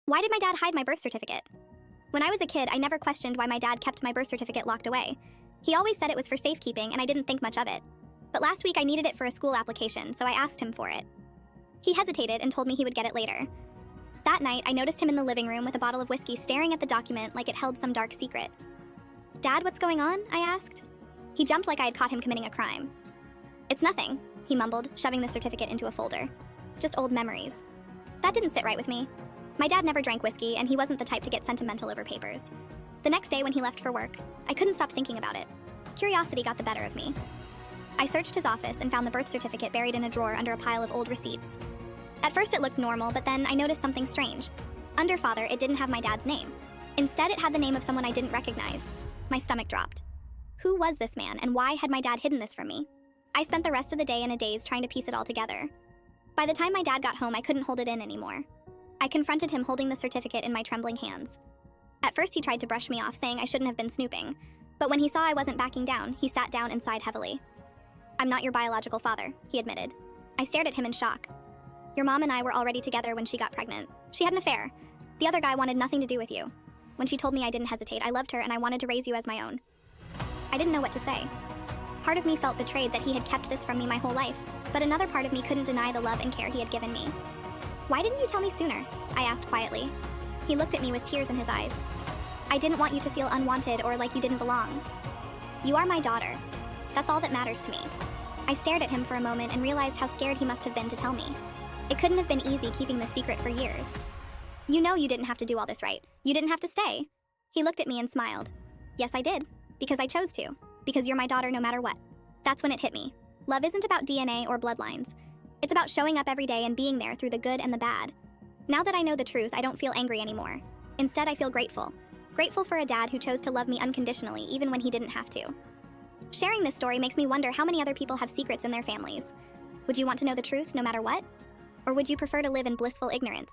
Why did my dad hide my birth certificate? When I was a kid, I never questioned why my dad kept my birth certificate locked away. He always said it was for safekeeping, and I didn't think much of it. But last week I needed it for a school application, so I asked him for it. He hesitated and told me he would get it later. That night, I noticed him in the living room with a bottle of whiskey staring at the document like it held some dark secret. "Dad, what's going on?" I asked. He jumped like I had caught him committing a crime. "It's nothing," he mumbled, shoving the certificate into a folder. "Just old memories." That didn't sit right with me. My dad never drank whiskey, and he wasn't the type to get sentimental over papers. The next day when he left for work, I couldn't stop thinking about it. Curiosity got the better of me. I searched his office and found the birth certificate buried in a drawer under a pile of old receipts. At first it looked normal, but then I noticed something strange. Under father, it didn't have my dad's name. Instead, it had the name of someone I didn't recognize. My stomach dropped. Who was this man, and why had my dad hidden this from me? I spent the rest of the day in a daze trying to piece it all together. By the time my dad got home, I couldn't hold it in anymore. I confronted him holding the certificate in my trembling hands. At first, he tried to brush me off, saying I shouldn't have been snooping. But when he saw I wasn't backing down, he sat down and sighed heavily. "I'm not your biological father," he admitted. I stared at him in shock. "Your mom and I were already together when she got pregnant. She had an affair. The other guy wanted nothing to do with you. When she told me, I didn't hesitate. I loved her and I wanted to raise you as my own." I didn't know what to say. Part of me felt betrayed that he had kept this from me my whole life, but another part of me couldn't deny the love and care he had given me. "Why didn't you tell me sooner?" I asked quietly. He looked at me with tears in his eyes. "I didn't want you to feel unwanted or like you didn't belong. You are my daughter. That's all that matters to me." I stared at him for a moment and realized how scared he must have been to tell me. It couldn't have been easy keeping the secret for years. "You know you didn't have to do all this, right? You didn't have to stay." He looked at me and smiled. "Yes, I did. Because I chose to. Because you're my daughter no matter what." That's when it hit me. Love isn't about DNA or bloodlines. It's about showing up every day and being there through the good and the bad. Now that I know the truth, I don't feel angry anymore. Instead, I feel grateful. Grateful for a dad who chose to love me unconditionally, even when he didn't have to. Sharing this story makes me wonder how many other people have secrets in their families. Would you want to know the truth no matter what? Or would you prefer to live in blissful ignorance?